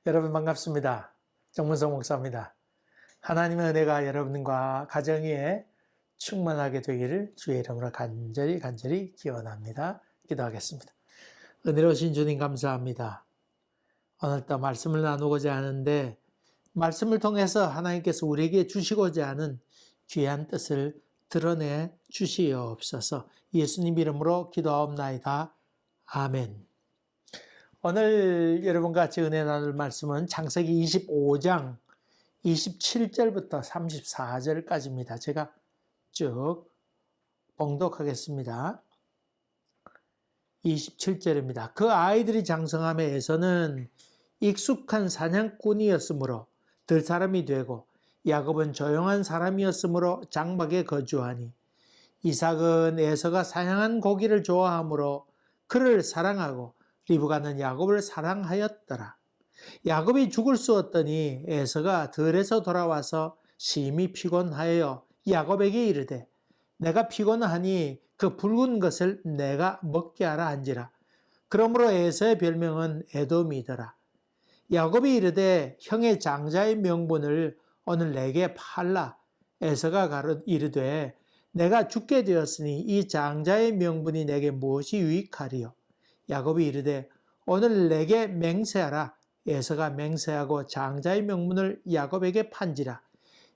여러분 반갑습니다. 정문성 목사입니다. 하나님의 은혜가 여러분과 가정에 충만하게 되기를 주의 이름으로 간절히 기원합니다. 기도하겠습니다. 은혜로우신 주님 감사합니다. 오늘도 말씀을 나누고자 하는데 말씀을 통해서 하나님께서 우리에게 주시고자 하는 귀한 뜻을 드러내 주시옵소서. 예수님 이름으로 기도하옵나이다. 아멘. 오늘 여러분과 같이 은혜 나눌 말씀은 창세기 25장 27절부터 34절까지입니다. 제가 쭉 봉독하겠습니다. 27절입니다. 그 아이들이 장성함에 에서는 익숙한 사냥꾼이었으므로 들 사람이 되고 야곱은 조용한 사람이었으므로 장막에 거주하니 이삭은 에서가 사냥한 고기를 좋아하므로 그를 사랑하고 리브가는 야곱을 사랑하였더라. 야곱이 죽을 쑤었더니 에서가 들에서 돌아와서 심히 피곤하여 야곱에게 이르되 내가 피곤하니 그 붉은 것을 내가 먹게 하라 한지라. 그러므로 에서의 별명은 에돔이더라. 야곱이 이르되 형의 장자의 명분을 오늘 내게 팔라. 에서가 이르되 내가 죽게 되었으니 이 장자의 명분이 내게 무엇이 유익하리요. 야곱이 이르되 오늘 내게 맹세하라. 에서가 맹세하고 장자의 명분을 야곱에게 판지라.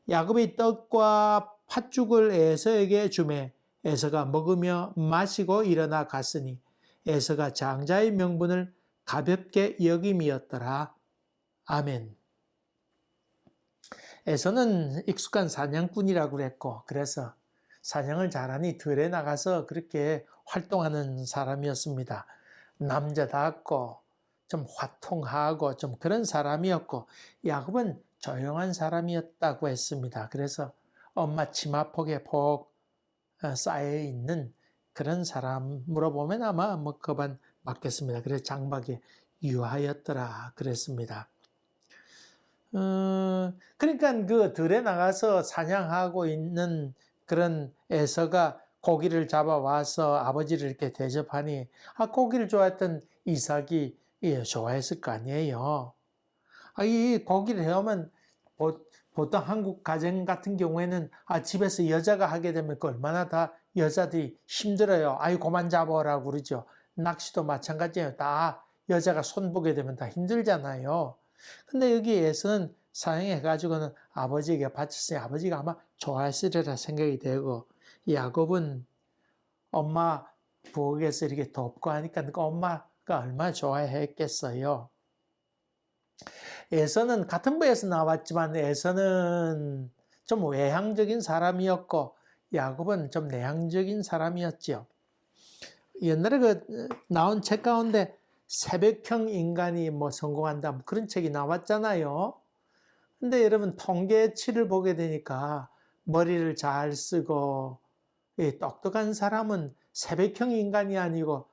야곱이 떡과 팥죽을 에서에게 주매 에서가 먹으며 마시고 일어나 갔으니 에서가 장자의 명분을 가볍게 여김이었더라. 아멘. 에서는 익숙한 사냥꾼이라고 그랬고 그래서 사냥을 잘하니 들에 나가서 그렇게 활동하는 사람이었습니다. 남자답고 좀 화통하고 좀 그런 사람이었고 야곱은 조용한 사람이었다고 했습니다. 그래서 엄마 치마폭에 폭 쌓여있는 그런 사람으로 보면 아마 그반 맞겠습니다. 그래서 장막에 유하였더라 그랬습니다. 그러니까 그 들에 나가서 사냥하고 있는 그런 에서가 고기를 잡아와서 아버지를 이렇게 대접하니 고기를 좋아했던 이삭이 좋아했을 거 아니에요. 이 고기를 해오면 보통 한국 가정 같은 경우에는 집에서 여자가 하게 되면 그 얼마나 다 여자들이 힘들어요. 그만 잡아오라고 그러죠. 낚시도 마찬가지예요. 다 여자가 손 보게 되면 다 힘들잖아요. 근데 여기에서는 사용해가지고는 아버지에게 바쳤으니 아버지가 아마 좋아했으리라 생각이 되고 야곱은 엄마 부엌에서 이렇게 돕고 하니까 그 엄마가 얼마나 좋아했겠어요. 에서는 같은 부에서 나왔지만 에서는 좀 외향적인 사람이었고 야곱은 좀 내향적인 사람이었죠. 옛날에 나온 책 가운데 새벽형 인간이 성공한다 그런 책이 나왔잖아요. 근데 여러분 통계치를 보게 되니까 머리를 잘 쓰고 똑똑한 사람은 새벽형 인간이 아니고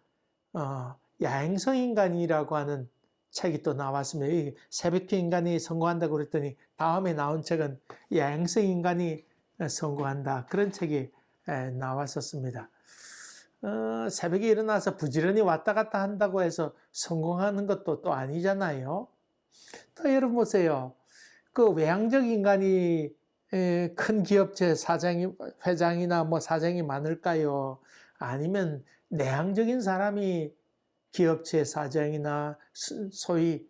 야행성 인간이라고 하는 책이 또 나왔습니다. 새벽형 인간이 성공한다고 그랬더니 다음에 나온 책은 야행성 인간이 성공한다 그런 책이 나왔었습니다. 새벽에 일어나서 부지런히 왔다 갔다 한다고 해서 성공하는 것도 또 아니잖아요. 또 여러분 보세요. 그 외향적 인간이 큰 기업체 회장이나 사장이 많을까요? 아니면 내향적인 사람이 기업체 사장이나 소위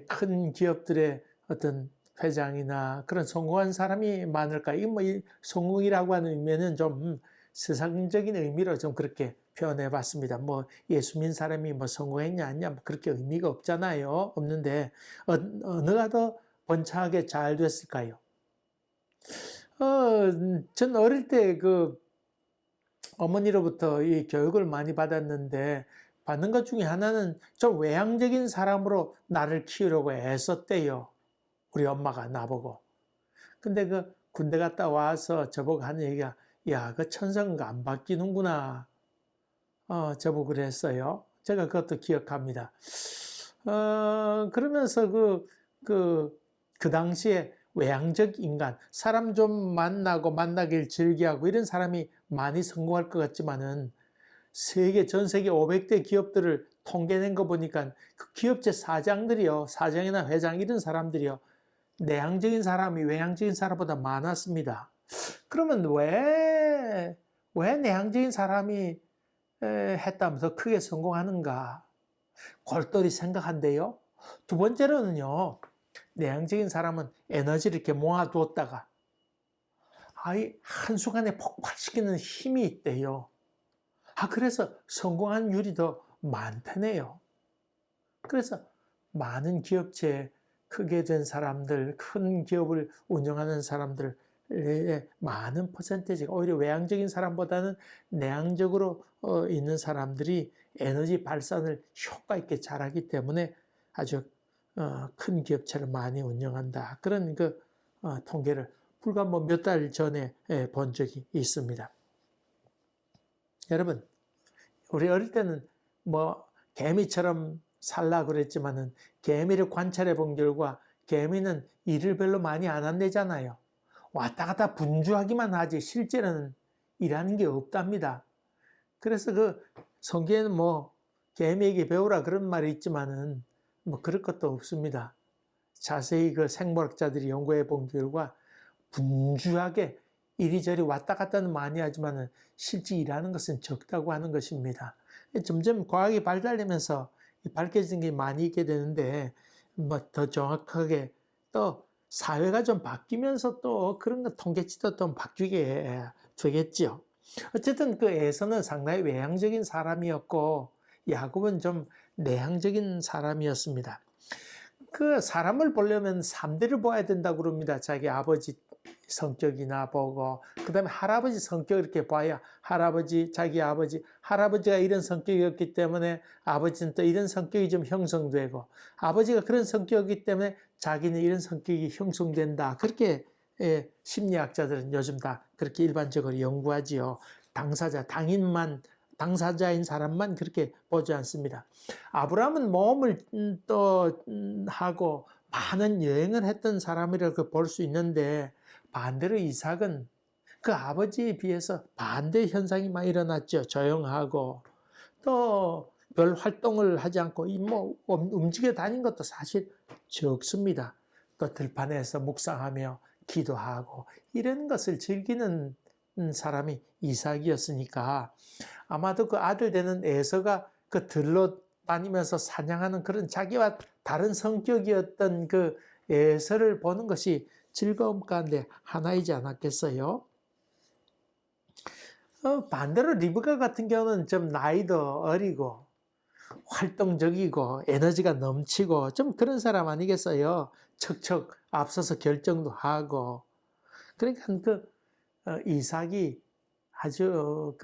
큰 기업들의 어떤 회장이나 그런 성공한 사람이 많을까요? 이 성공이라고 하는 의미는 좀 세상적인 의미로 좀 그렇게 표현해 봤습니다. 예수 믿는 사람이 성공했냐 아니냐 그렇게 의미가 없잖아요. 없는데 어느가 더 번창하게 잘 됐을까요? 전 어릴 때 어머니로부터 이 교육을 많이 받았는데 받는 것 중에 하나는 좀 외향적인 사람으로 나를 키우려고 애썼대요. 우리 엄마가 나보고. 근데 군대 갔다 와서 저보고 하는 얘기가 야, 천성은 안 바뀌는구나. 저보고 그랬어요. 제가 그것도 기억합니다. 그러면서 그 당시에 외향적 인간, 사람 좀 만나고 만나길 즐겨하고 이런 사람이 많이 성공할 것 같지만은 전 세계 500대 기업들을 통계 낸 거 보니까 그 기업체 사장들이요, 사장이나 회장 이런 사람들이요, 내향적인 사람이 외향적인 사람보다 많았습니다. 그러면 왜 내향적인 사람이 했다면 더 크게 성공하는가? 골똘히 생각한대요. 두 번째로는요, 내향적인 사람은 에너지를 이렇게 모아두었다가 한순간에 폭발시키는 힘이 있대요. 그래서 성공한 율이 더 많다네요. 그래서 많은 기업체에 크게 된 사람들, 큰 기업을 운영하는 사람들의 많은 퍼센테이지가 오히려 외향적인 사람보다는 내향적으로 있는 사람들이 에너지 발산을 효과 있게 잘하기 때문에 아주 큰 기업체를 많이 운영한다. 그런 통계를 불과 몇 달 전에 본 적이 있습니다. 여러분, 우리 어릴 때는 개미처럼 살라 그랬지만은 개미를 관찰해 본 결과 개미는 일을 별로 많이 안 한대잖아요. 왔다 갔다 분주하기만 하지 실제로는 일하는 게 없답니다. 그래서 성경에는 개미에게 배우라 그런 말이 있지만은 그럴 것도 없습니다. 자세히 생물학자들이 연구해 본 결과 분주하게 이리저리 왔다 갔다는 많이 하지만은 실제 일하는 것은 적다고 하는 것입니다. 점점 과학이 발달되면서 밝혀진 게 많이 있게 되는데 더 정확하게 또 사회가 좀 바뀌면서 또 그런 통계치도 좀 바뀌게 되겠지요. 어쨌든 에서는 상당히 외향적인 사람이었고 야곱은 좀 내향적인 사람이었습니다. 사람을 보려면 3대를 봐야 된다고 그럽니다. 자기 아버지 성격이나 보고, 그 다음에 할아버지 성격을 이렇게 봐야 자기 아버지, 할아버지가 이런 성격이었기 때문에 아버지는 또 이런 성격이 좀 형성되고, 아버지가 그런 성격이기 때문에 자기는 이런 성격이 형성된다. 그렇게 심리학자들은 요즘 다 그렇게 일반적으로 연구하지요. 당사자인 사람만 그렇게 보지 않습니다. 아브라함은 모험을 하고 많은 여행을 했던 사람이라고 볼 수 있는데 반대로 이삭은 그 아버지에 비해서 반대 현상이 많이 일어났죠. 조용하고 또 별 활동을 하지 않고 움직여 다닌 것도 사실 적습니다. 또 들판에서 묵상하며 기도하고 이런 것을 즐기는 사람이 이삭이었으니까 아마도 그 아들 되는 에서가 들로 다니면서 사냥하는 그런 자기와 다른 성격이었던 에서를 보는 것이 즐거움 가운데 하나이지 않았겠어요? 반대로 리브가 같은 경우는 좀 나이도 어리고 활동적이고 에너지가 넘치고 좀 그런 사람 아니겠어요? 척척 앞서서 결정도 하고. 그러니까 이삭이 아주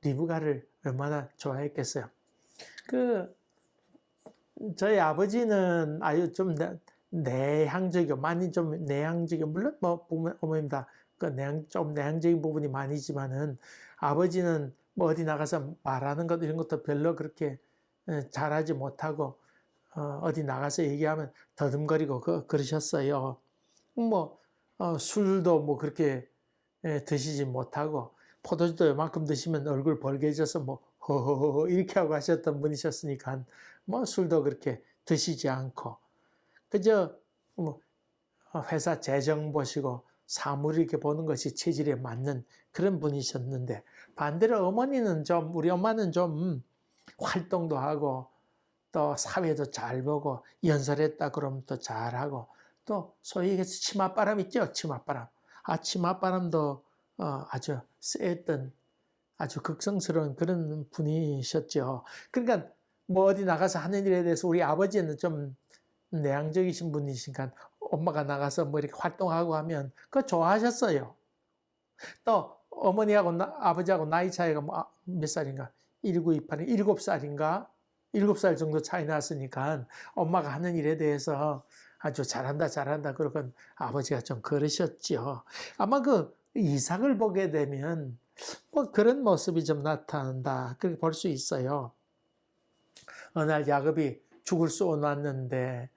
리브가를 얼마나 좋아했겠어요. 저희 아버지는 아주 좀 내향적이고 많이 좀 내향적이고 물론 어머님다 좀 내향적인 부분이 많이지만은 아버지는 어디 나가서 말하는 것 이런 것도 별로 그렇게 잘하지 못하고 어디 나가서 얘기하면 더듬거리고 그러셨어요. 술도 그렇게 드시지 못하고 포도주도 요만큼 드시면 얼굴 벌개져서 허허허 이렇게 하고 하셨던 분이셨으니까 술도 그렇게 드시지 않고 그저 회사 재정 보시고 사물 이렇게 보는 것이 체질에 맞는 그런 분이셨는데 반대로 어머니는 우리 엄마는 좀 활동도 하고 또 사회도 잘 보고 연설했다 그러면 또 잘하고 또 소위 얘기해서 치맛바람 있죠? 치맛바람. 치맛바람도 아주 셌던 아주 극성스러운 그런 분이셨죠. 그러니까 어디 나가서 하는 일에 대해서 우리 아버지는 좀 내향적이신 분이시니까 엄마가 나가서 이렇게 활동하고 하면 그거 좋아하셨어요. 또 어머니하고 아버지하고 나이 차이가 몇 살인가? 1928이 7살인가? 7살 정도 차이 났으니까 엄마가 하는 일에 대해서 아주 잘한다 그러고 아버지가 좀 그러셨죠. 아마 이삭을 보게 되면 그런 모습이 좀 나타난다 그렇게 볼 수 있어요. 어느 날 야곱이 죽을 쏘놨는데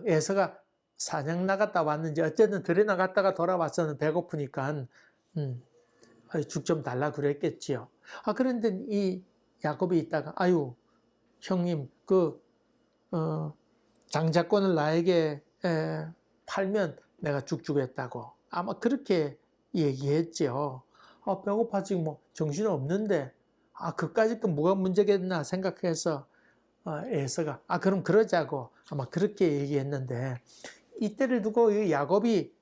에서가 사냥 나갔다 왔는지 어쨌든 들에 나갔다가 돌아왔었는 배고프니까 죽 좀 달라 그랬겠지요. 그런데 이 야곱이 있다가 형님 장자권을 나에게 팔면 내가 죽주겠다고 아마 그렇게 얘기했죠. 배고파 지금 뭐 정신 없는데 그까짓 건 뭐가 문제겠나 생각해서 에서가 그럼 그러자고 아마 그렇게 얘기했는데 이때를 두고 이 야곱이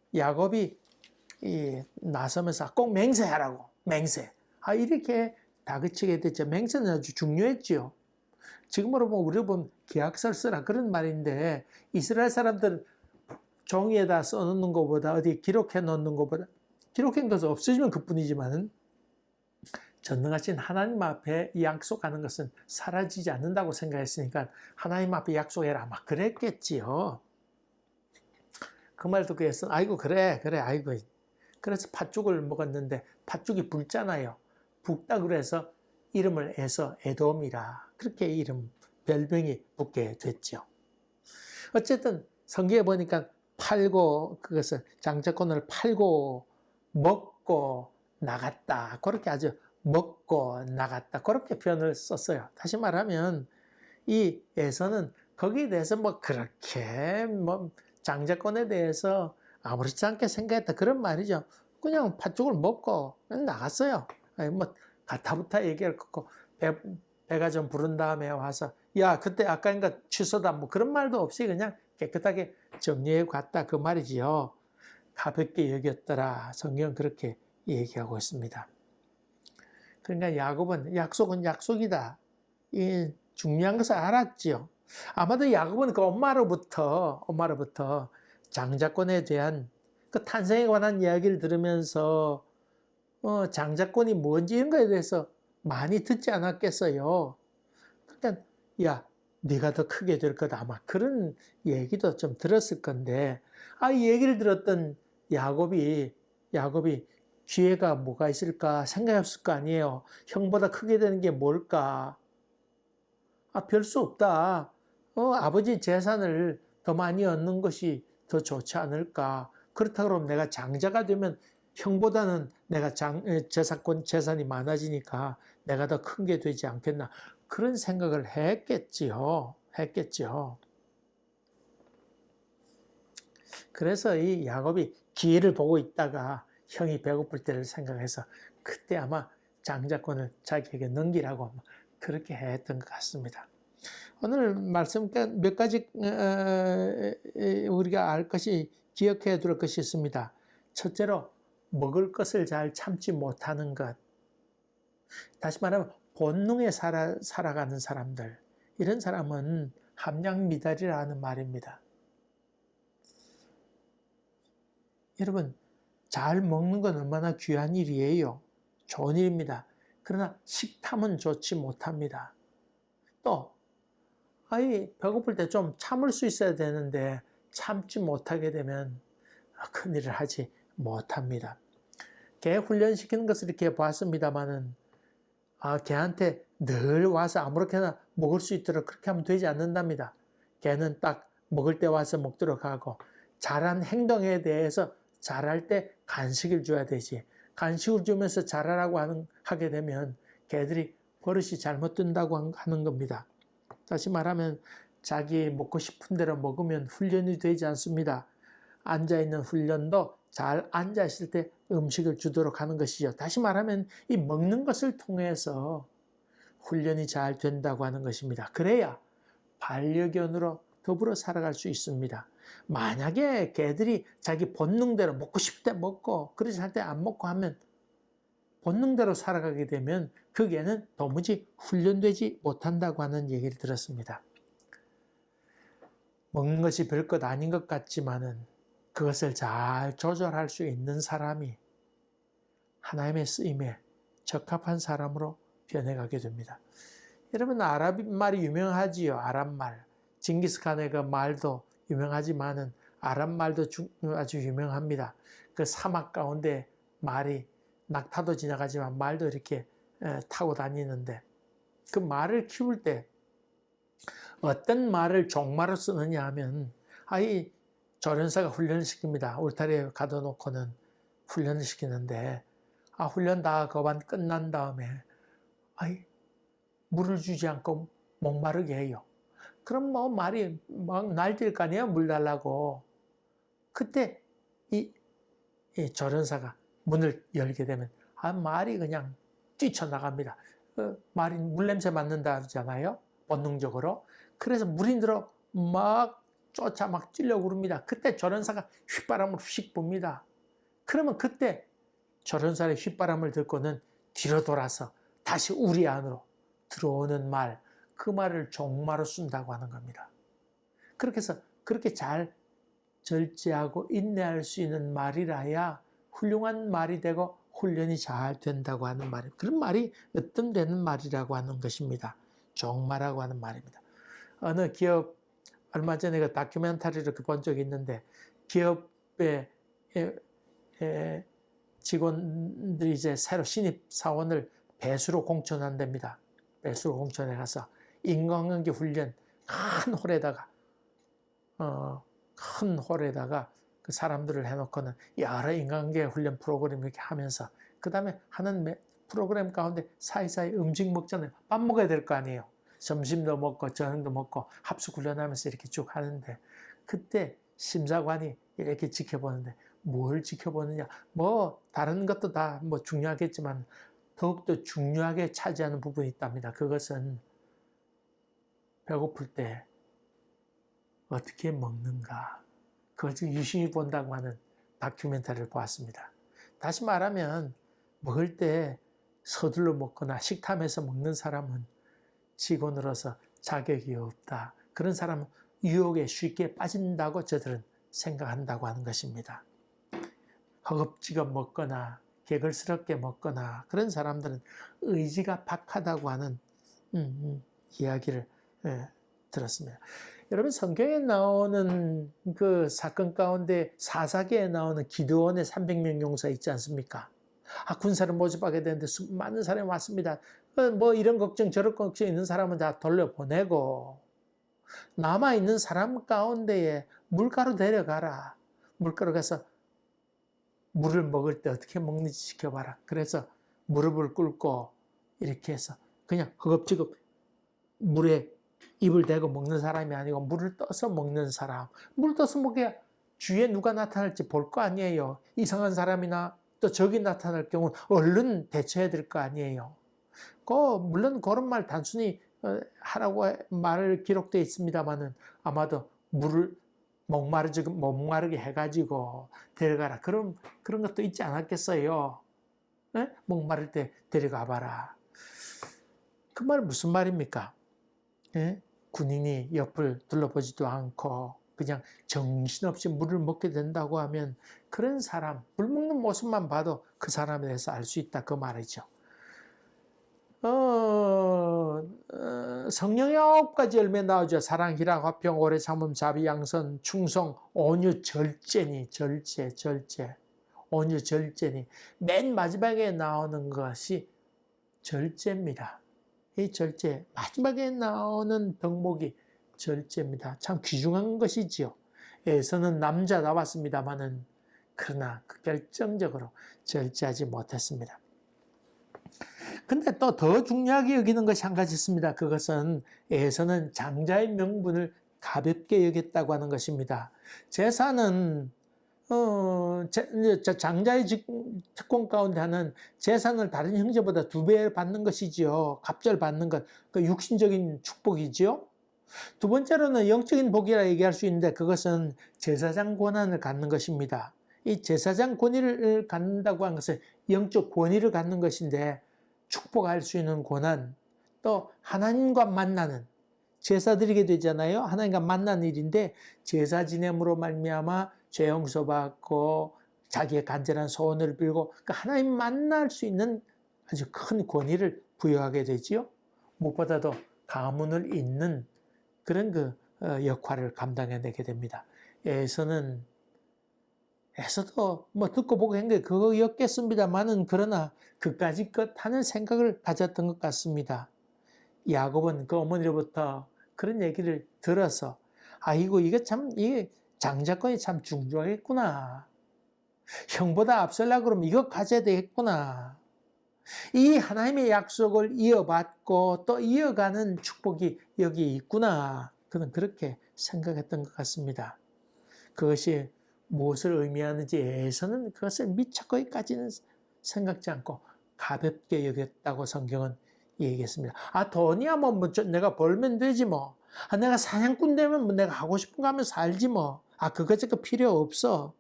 나서면서 꼭 맹세하라고 맹세. 이렇게 다그치게 됐죠. 맹세는 아주 중요했지요. 지금으로 보면 우리 보면 계약서를 쓰라 그런 말인데 이스라엘 사람들 종이에다 써놓는 것보다 어디 기록해 놓는 것보다 기록한 것은 없어지면 그뿐이지만 전능하신 하나님 앞에 약속하는 것은 사라지지 않는다고 생각했으니까 하나님 앞에 약속해라 아마 그랬겠지요. 그 말 듣고 해서 아이고 그래 아이고 그래서 팥죽을 먹었는데 팥죽이 붉잖아요. 붉다 그래서 이름을 해서 에돔이라 그렇게 별명이 붙게 됐죠. 어쨌든 성경에 보니까 팔고 그것을 장자권을 팔고 먹고 나갔다. 그렇게 아주 먹고 나갔다. 그렇게 표현을 썼어요. 다시 말하면 이 에서는 거기에 대해서 그렇게 장자권에 대해서 아무렇지 않게 생각했다. 그런 말이죠. 그냥 팥죽을 먹고 나갔어요. 가타부타 얘기를 듣고 배가 좀 부른 다음에 와서 야 그때 아까인가 취소다 그런 말도 없이 그냥 깨끗하게 정리해 갔다 그 말이지요. 가볍게 여겼더라. 성경은 그렇게 얘기하고 있습니다. 그러니까 야곱은 약속은 약속이다. 이 중요한 것을 알았지요. 아마도 야곱은 그 엄마로부터 장자권에 대한 그 탄생에 관한 이야기를 들으면서 장자권이 뭔지 이런 거에 대해서 많이 듣지 않았겠어요. 그러니까 야 네가 더 크게 될 거다 아마 그런 얘기도 좀 들었을 건데 이 얘기를 들었던 야곱이 기회가 뭐가 있을까 생각했을 거 아니에요. 형보다 크게 되는 게 뭘까? 별 수 없다. 아버지 재산을 더 많이 얻는 것이 더 좋지 않을까? 그렇다 그러면 내가 장자가 되면 형보다는 내가 재산이 많아지니까 내가 더 큰 게 되지 않겠나? 그런 생각을 했겠지요. 그래서 이 야곱이 기회를 보고 있다가 형이 배고플 때를 생각해서 그때 아마 장자권을 자기에게 넘기라고 그렇게 했던 것 같습니다. 오늘 말씀 몇 가지 우리가 알 것이 기억해야 될 것이 있습니다. 첫째로 먹을 것을 잘 참지 못하는 것. 다시 말하면 본능에 살아가는 사람들. 이런 사람은 함량미달이라는 말입니다. 여러분 잘 먹는 건 얼마나 귀한 일이에요. 좋은 일입니다. 그러나 식탐은 좋지 못합니다. 또 배고플 때 좀 참을 수 있어야 되는데 참지 못하게 되면 큰일을 하지 못합니다. 개 훈련시키는 것을 이렇게 봤습니다마는 개한테 늘 와서 아무렇게나 먹을 수 있도록 그렇게 하면 되지 않는답니다. 개는 딱 먹을 때 와서 먹도록 하고 잘한 행동에 대해서 잘할 때 간식을 줘야 되지. 간식을 주면서 잘하라고 하게 되면 개들이 버릇이 잘못된다고 하는 겁니다. 다시 말하면 자기 먹고 싶은 대로 먹으면 훈련이 되지 않습니다. 앉아있는 훈련도 잘 앉아있을 때 음식을 주도록 하는 것이죠. 다시 말하면 이 먹는 것을 통해서 훈련이 잘 된다고 하는 것입니다. 그래야 반려견으로 더불어 살아갈 수 있습니다. 만약에 개들이 자기 본능대로 먹고 싶을 때 먹고 그러지 않을 때 안 먹고 하면 본능대로 살아가게 되면 그 개는 도무지 훈련되지 못한다고 하는 얘기를 들었습니다. 먹는 것이 별것 아닌 것 같지만은 그것을 잘 조절할 수 있는 사람이 하나님의 쓰임에 적합한 사람으로 변해가게 됩니다. 여러분 아랍 말이 유명하지요. 아랍 말. 징기스칸의 그 말도 유명하지만은 아랍 말도 아주 유명합니다. 그 사막 가운데 말이 낙타도 지나가지만 말도 이렇게 타고 다니는데 그 말을 키울 때 어떤 말을 종말로 쓰느냐 하면 이 조련사가 훈련을 시킵니다. 울타리에 가둬놓고는 훈련을 시키는데 훈련 다 거반 끝난 다음에 물을 주지 않고 목마르게 해요. 그럼 뭐 말이 막 날뛸 거 아니에요, 물 달라고. 그때 이 조련사가 문을 열게 되면 말이 그냥 뛰쳐나갑니다. 말이 물냄새 맡는다 하잖아요, 본능적으로. 그래서 물인들어 막 쫓아 막 뛰려고 그럽니다. 그때 조련사가 휘바람을 휙 붑니다. 그러면 그때 조련사의 휘바람을 듣고는 뒤로 돌아서 다시 우리 안으로 들어오는 말, 그 말을 종마로 쓴다고 하는 겁니다. 그렇게 해서 그렇게 잘 절제하고 인내할 수 있는 말이라야 훌륭한 말이 되고 훈련이 잘 된다고 하는 말입니다. 그런 말이 으뜸되는 말이라고 하는 것입니다. 종마라고 하는 말입니다. 어느 기업, 얼마 전에 그 다큐멘터리를 본 적이 있는데, 기업의 직원들이 이제 새로 신입 사원을 배수로 공천한답니다. 배수로 공천해 가서 인간관계 훈련 큰 홀에다가 그 사람들을 해놓고는 여러 인간관계 훈련 프로그램 이렇게 하면서, 그 다음에 하는 프로그램 가운데 사이사이 음식 먹잖아요. 밥 먹어야 될 거 아니에요. 점심도 먹고 저녁도 먹고 합숙 훈련하면서 이렇게 쭉 하는데, 그때 심사관이 이렇게 지켜보는데, 뭘 지켜보느냐, 뭐 다른 것도 다 뭐 중요하겠지만 더욱더 중요하게 차지하는 부분이 있답니다. 그것은 배고플 때 어떻게 먹는가, 그걸 유심히 본다고 하는 다큐멘터리를 보았습니다. 다시 말하면 먹을 때 서둘러 먹거나 식탐에서 먹는 사람은 직원으로서 자격이 없다. 그런 사람은 유혹에 쉽게 빠진다고 저들은 생각한다고 하는 것입니다. 허겁지겁 먹거나 개걸스럽게 먹거나 그런 사람들은 의지가 박하다고 하는 이야기를 들었습니다. 여러분, 성경에 나오는 그 사건 가운데 사사기에 나오는 기드온의 300명 용사 있지 않습니까? 군사를 모집하게 되는데 많은 사람이 왔습니다. 뭐 이런 걱정 저런 걱정 있는 사람은 다 돌려보내고 남아있는 사람 가운데에 물가로 데려가라. 물가로 가서 물을 먹을 때 어떻게 먹는지 지켜봐라. 그래서 무릎을 꿇고 이렇게 해서 그냥 허겁지겁 물에 입을 대고 먹는 사람이 아니고 물을 떠서 먹는 사람. 물 떠서 먹어야 주위에 누가 나타날지 볼 거 아니에요. 이상한 사람이나 또 적이 나타날 경우는 얼른 대처해야 될 거 아니에요. 물론 그런 말 단순히 하라고 말 기록되어 있습니다만은 아마도 물을 목마르게 해가지고 데려가라. 그런 것도 있지 않았겠어요? 네? 목마를 때 데려가 봐라. 그 말 무슨 말입니까? 네? 군인이 옆을 둘러보지도 않고 그냥 정신없이 물을 먹게 된다고 하면 그런 사람, 물 먹는 모습만 봐도 그 사람에 대해서 알 수 있다, 그 말이죠. 성령의 9가지 열매 나오죠. 사랑, 희락, 화평, 오래 참음, 자비, 양선, 충성, 온유, 절제니. 온유, 절제니. 맨 마지막에 나오는 것이 절제입니다. 이 절제, 마지막에 나오는 덕목이 절제입니다. 참 귀중한 것이지요. 에서는 남자다웠습니다마는 그러나 결정적으로 절제하지 못했습니다. 근데 또 더 중요하게 여기는 것이 한 가지 있습니다. 그것은 에서는 장자의 명분을 가볍게 여겼다고 하는 것입니다. 제사는 장자의 특권 가운데 하는 재산을 다른 형제보다 2배 받는 것이지요. 갑절 받는 것, 그 육신적인 축복이지요. 두 번째로는 영적인 복이라 얘기할 수 있는데 그것은 제사장 권한을 갖는 것입니다. 이 제사장 권위를 갖는다고 하는 것은 영적 권위를 갖는 것인데, 축복할 수 있는 권한, 또 하나님과 만나는, 제사 드리게 되잖아요. 하나님과 만나는 일인데 제사 지냄으로 말미암아 죄 용서받고 자기의 간절한 소원을 빌고 하나님 만날 수 있는 아주 큰 권위를 부여하게 되지요. 무엇보다도 가문을 잇는 그런 역할을 감당해내게 됩니다. 에서도 뭐 듣고 보고 한 게 그거였겠습니다만은, 그러나 그까짓 것 하는 생각을 가졌던 것 같습니다. 야곱은 그 어머니로부터 그런 얘기를 들어서 아이고 이게 장자권이 참 중요하겠구나. 형보다 앞서려고 그러면 이거 가져야 되겠구나. 이 하나님의 약속을 이어받고 또 이어가는 축복이 여기 있구나. 그는 그렇게 생각했던 것 같습니다. 그것이 무엇을 의미하는지에서는 그것을 미처 거기까지는 생각지 않고 가볍게 여겼다고 성경은 얘기했습니다. 돈이야 내가 벌면 되지 뭐. 내가 사냥꾼 되면 뭐 내가 하고 싶은 거 하면 살지 뭐. 그거 저거 필요 없어.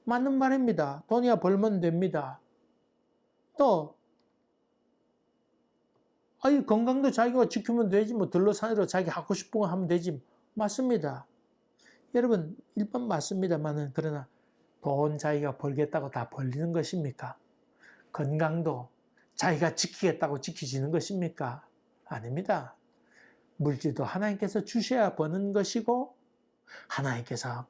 맞는 말입니다. 돈이야 벌면 됩니다. 또 건강도 자기가 지키면 되지 뭐. 들러사니로 자기 하고 싶은 거 하면 되지. 맞습니다. 여러분 1번 맞습니다만은 그러나 돈 자기가 벌겠다고 다 벌리는 것입니까? 건강도 자기가 지키겠다고 지키지는 것입니까? 아닙니다. 물질도 하나님께서 주셔야 버는 것이고 하나님께서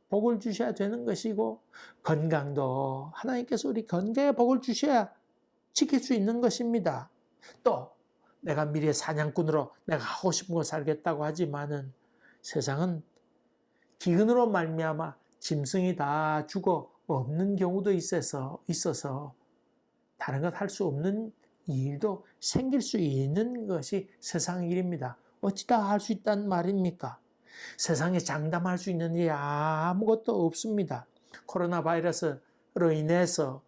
복을 주셔야 되는 것이고 건강도 하나님께서 우리 건강에 복을 주셔야 지킬 수 있는 것입니다. 또 내가 미래 사냥꾼으로 내가 하고 싶은 거 살겠다고 하지만은 세상은 기근으로 말미암아 짐승이 다 죽어 없는 경우도 있어서 다른 것 할 수 없는 일도 생길 수 있는 것이 세상 일입니다. 어찌 다 할 수 있다는 말입니까? 세상에 장담할 수 있는 일이 아무것도 없습니다. 코로나 바이러스로 인해서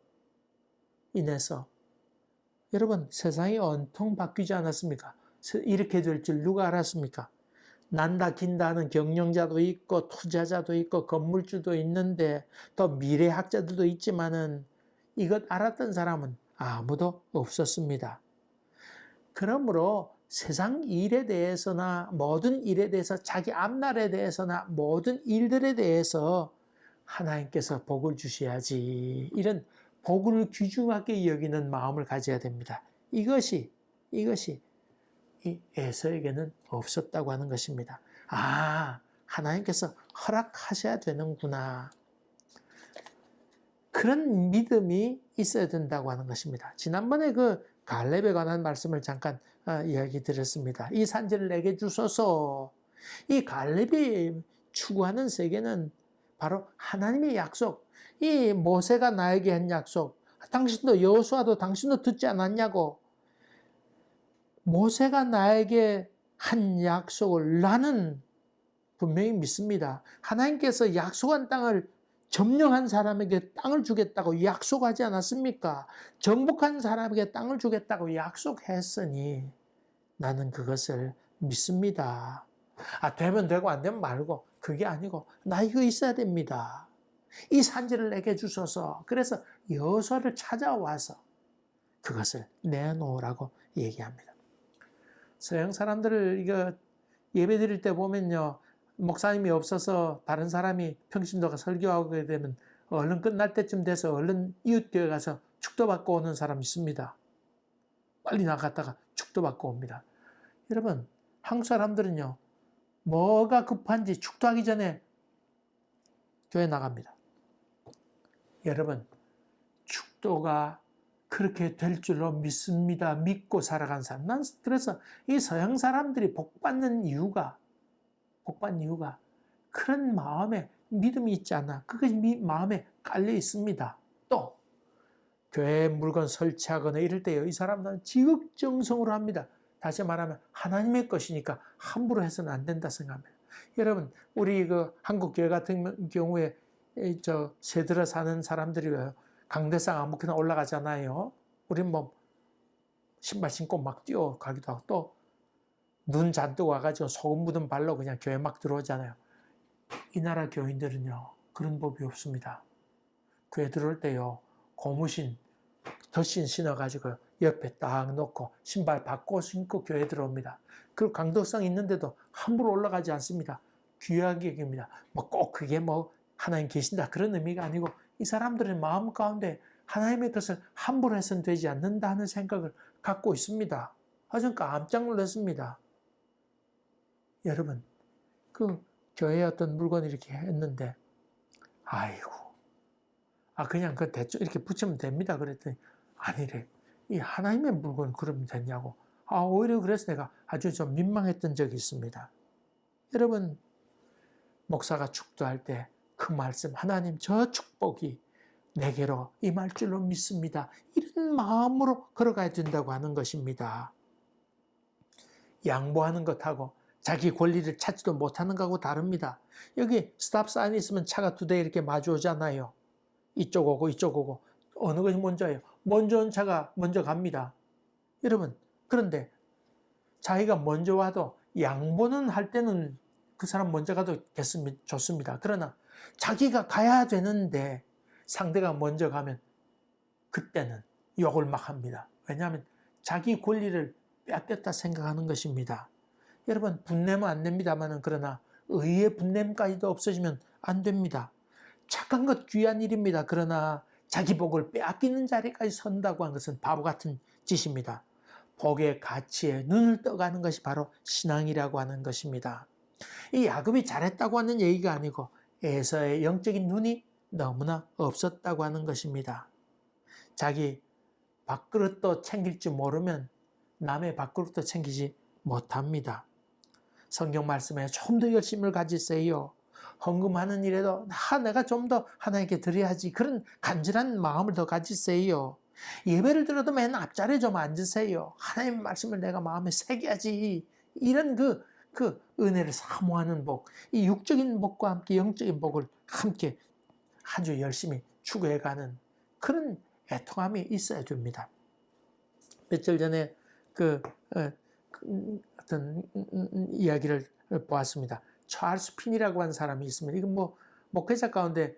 여러분 세상이 온통 바뀌지 않았습니까? 이렇게 될 줄 누가 알았습니까? 난다 긴다 하는 경영자도 있고 투자자도 있고 건물주도 있는데 또 미래학자들도 있지만은 이것 알았던 사람은 아무도 없었습니다. 그러므로 세상 일에 대해서나 모든 일에 대해서 자기 앞날에 대해서나 모든 일들에 대해서 하나님께서 복을 주셔야지 이런 복을 귀중하게 여기는 마음을 가져야 됩니다. 이것이 이 에서에게는 없었다고 하는 것입니다. 하나님께서 허락하셔야 되는구나. 그런 믿음이 있어야 된다고 하는 것입니다. 지난번에 그 갈렙에 관한 말씀을 잠깐 이야기 드렸습니다. 이 산지를 내게 주소서. 이 갈렙이 추구하는 세계는 바로 하나님의 약속. 이 모세가 나에게 한 약속. 당신도 여호수아도 당신도 듣지 않았냐고. 모세가 나에게 한 약속을 나는 분명히 믿습니다. 하나님께서 약속한 땅을 점령한 사람에게 땅을 주겠다고 약속하지 않았습니까? 정복한 사람에게 땅을 주겠다고 약속했으니 나는 그것을 믿습니다. 되면 되고 안 되면 말고 그게 아니고 나 이거 있어야 됩니다. 이 산지를 내게 주소서. 그래서 여호수아를 찾아와서 그것을 내놓으라고 얘기합니다. 서양 사람들을 이거 예배 드릴 때 보면요. 목사님이 없어서 다른 사람이 평신도가 설교하게 되면 얼른 끝날 때쯤 돼서 얼른 이웃교회 가서 축도받고 오는 사람 있습니다. 빨리 나갔다가 축도받고 옵니다. 여러분, 한국 사람들은요. 뭐가 급한지 축도하기 전에 교회 나갑니다. 여러분, 축도가 그렇게 될 줄로 믿습니다. 믿고 살아간 사람. 난 그래서 이 서양 사람들이 복받는 이유가 그런 마음에 믿음이 있지 않나. 그것이 마음에 깔려 있습니다. 또 교회에 물건 설치하거나 이럴 때요. 이 사람들은 지극정성으로 합니다. 다시 말하면 하나님의 것이니까 함부로 해서는 안 된다 생각합니다. 여러분, 우리 그 한국 교회 같은 경우에 새들어 사는 사람들이 강대상 아무렇게나 올라가잖아요. 우린 뭐 신발 신고 막 뛰어가기도 하고 또 눈 잔뜩 와가지고 소금 묻은 발로 그냥 교회 막 들어오잖아요. 이 나라 교인들은요. 그런 법이 없습니다. 교회 들어올 때요. 고무신, 덧신 신어가지고 옆에 딱 놓고 신발 바꿔 신고 교회 들어옵니다. 그리고 강도성 있는데도 함부로 올라가지 않습니다. 귀하게 여깁니다. 꼭 그게 하나님 계신다 그런 의미가 아니고 이 사람들은 마음 가운데 하나님의 것을 함부로 해서는 되지 않는다는 생각을 갖고 있습니다. 전 깜짝 놀랐습니다. 여러분, 그 교회에 어떤 물건을 이렇게 했는데 그냥 그 대충 이렇게 붙이면 됩니다. 그랬더니 아니래. 이 하나님의 물건 그러면 되냐고. 오히려 그래서 내가 아주 좀 민망했던 적이 있습니다. 여러분, 목사가 축도할 때 그 말씀, 하나님 저 축복이 내게로 임할 줄로 믿습니다. 이런 마음으로 걸어가야 된다고 하는 것입니다. 양보하는 것하고 자기 권리를 찾지도 못하는 것하고 다릅니다. 여기 스탑 사인이 있으면 차가 두 대 이렇게 마주 오잖아요. 이쪽 오고 이쪽 오고. 어느 것이 먼저예요? 먼저 온 차가 먼저 갑니다. 여러분, 그런데 자기가 먼저 와도 양보는 할 때는 그 사람 먼저 가도 좋습니다. 그러나 자기가 가야 되는데 상대가 먼저 가면 그때는 욕을 막 합니다. 왜냐하면 자기 권리를 뺏겼다 생각하는 것입니다. 여러분, 분내면 안 됩니다만 그러나 의의 분냄까지도 없어지면 안 됩니다. 착한 것 귀한 일입니다. 그러나 자기 복을 빼앗기는 자리까지 선다고 하는 것은 바보 같은 짓입니다. 복의 가치에 눈을 떠가는 것이 바로 신앙이라고 하는 것입니다. 이 야곱이 잘했다고 하는 얘기가 아니고 에서의 영적인 눈이 너무나 없었다고 하는 것입니다. 자기 밥그릇도 챙길 줄 모르면 남의 밥그릇도 챙기지 못합니다. 성경 말씀에 좀 더 열심을 가지세요. 헌금하는 일에도 내가 좀 더 하나님께 드려야지. 그런 간절한 마음을 더 가지세요. 예배를 들어도 맨 앞자리에 좀 앉으세요. 하나님의 말씀을 내가 마음에 새겨야지. 이런 그 은혜를 사모하는 복, 이 육적인 복과 함께 영적인 복을 함께 아주 열심히 추구해가는 그런 애통함이 있어야 됩니다. 며칠 전에 어떤 이야기를 보았습니다. 찰스 핀이라고 하는 사람이 있습니다. 이건 목회자 가운데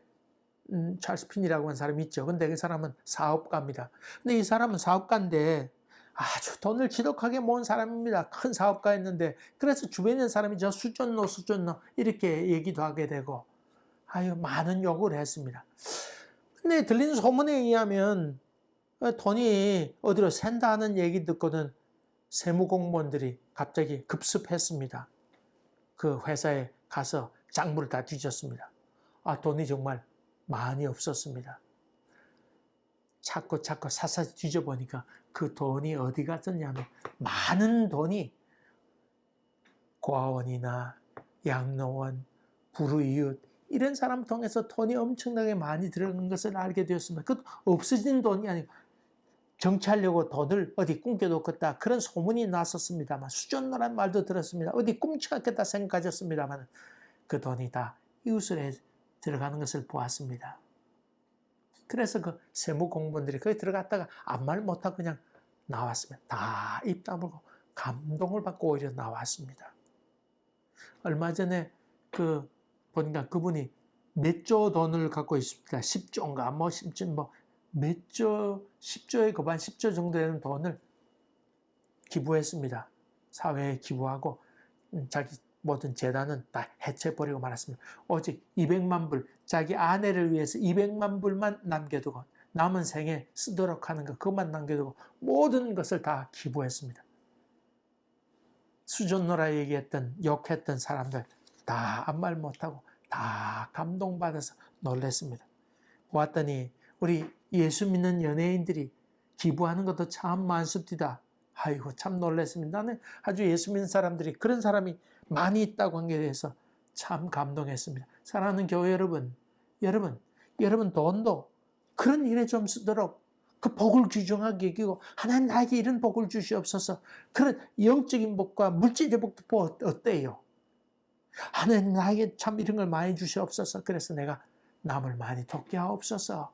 찰스 핀이라고 하는 사람이 있죠. 근데 그 사람은 사업가입니다. 근데 이 사람은 사업가인데 아주 돈을 지독하게 모은 사람입니다. 큰 사업가였는데 그래서 주변에 있는 사람이 저 수존노 이렇게 얘기도 하게 되고 많은 욕을 했습니다. 근데 들리는 소문에 의하면 돈이 어디로 샌다 하는 얘기 듣고는 세무공무원들이 갑자기 급습했습니다. 그 회사에 가서 장부를 다 뒤졌습니다. 돈이 정말 많이 없었습니다. 찾고 샅샅이 뒤져보니까 그 돈이 어디 갔었냐면 많은 돈이 고아원이나 양로원, 불우이웃 이런 사람 통해서 돈이 엄청나게 많이 들어간 것을 알게 되었습니다. 그 없어진 돈이 아니고 정치하려고 돈을 어디 꿈겨뒀겠다 그런 소문이 났었습니다만 수존노란 말도 들었습니다. 어디 꿈쳐갔겠다 생각하셨습니다만 그 돈이 다 이웃에 들어가는 것을 보았습니다. 그래서 그 세무공무원들이 거기 들어갔다가 아무 말 못하고 그냥 나왔습니다. 다 입 다물고 감동을 받고 오히려 나왔습니다. 얼마 전에 보니까 그분이 몇 조 돈을 갖고 있습니다. 10조인가 10조에 거반 10조 정도 되는 돈을 기부했습니다. 사회에 기부하고 자기 모든 재단은 다 해체해버리고 말았습니다. 오직 200만 불, 자기 아내를 위해서 200만 불만 남겨두고 남은 생에 쓰도록 하는 것 그것만 남겨두고 모든 것을 다 기부했습니다. 수존노라 얘기했던 욕했던 사람들 다 아무 말 못하고 다 감동받아서 놀랐습니다. 보았더니 우리 예수 믿는 연예인들이 기부하는 것도 참 많습니다. 아이고 참 놀랐습니다. 나는 아주 예수 믿는 사람들이 그런 사람이 많이 있다고 한 게 대해서 참 감동했습니다. 사랑하는 교회 여러분 돈도 그런 일에 좀 쓰도록 그 복을 귀중하게 여기고 하나님 나에게 이런 복을 주시옵소서. 그런 영적인 복과 물질의 복도 어때요? 하나님 나에게 참 이런 걸 많이 주시옵소서. 그래서 내가 남을 많이 돕게 하옵소서.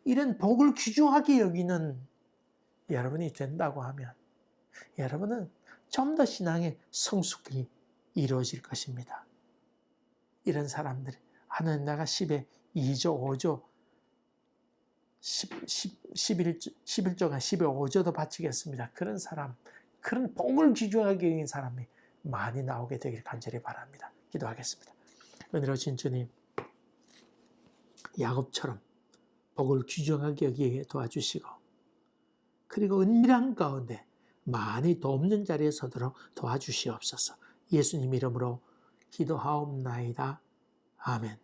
이런 복을 귀중하게 여기는 여러분이 된다고 하면 여러분은 좀 더 신앙의 성숙이 이루어질 것입니다. 이런 사람들이 하나님 나가 10에 2조, 5조, 11조가 10에 5조도 바치겠습니다. 그런 사람, 그런 복을 귀중하게 여긴 사람이 많이 나오게 되길 간절히 바랍니다. 기도하겠습니다. 은혜로우신 주님, 야곱처럼 복을 귀중하게 여기게 도와주시고 그리고 은밀한 가운데 많이 돕는 자리에 서도록 도와주시옵소서. 예수님 이름으로 기도하옵나이다. 아멘.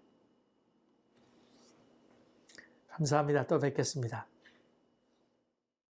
감사합니다. 또 뵙겠습니다.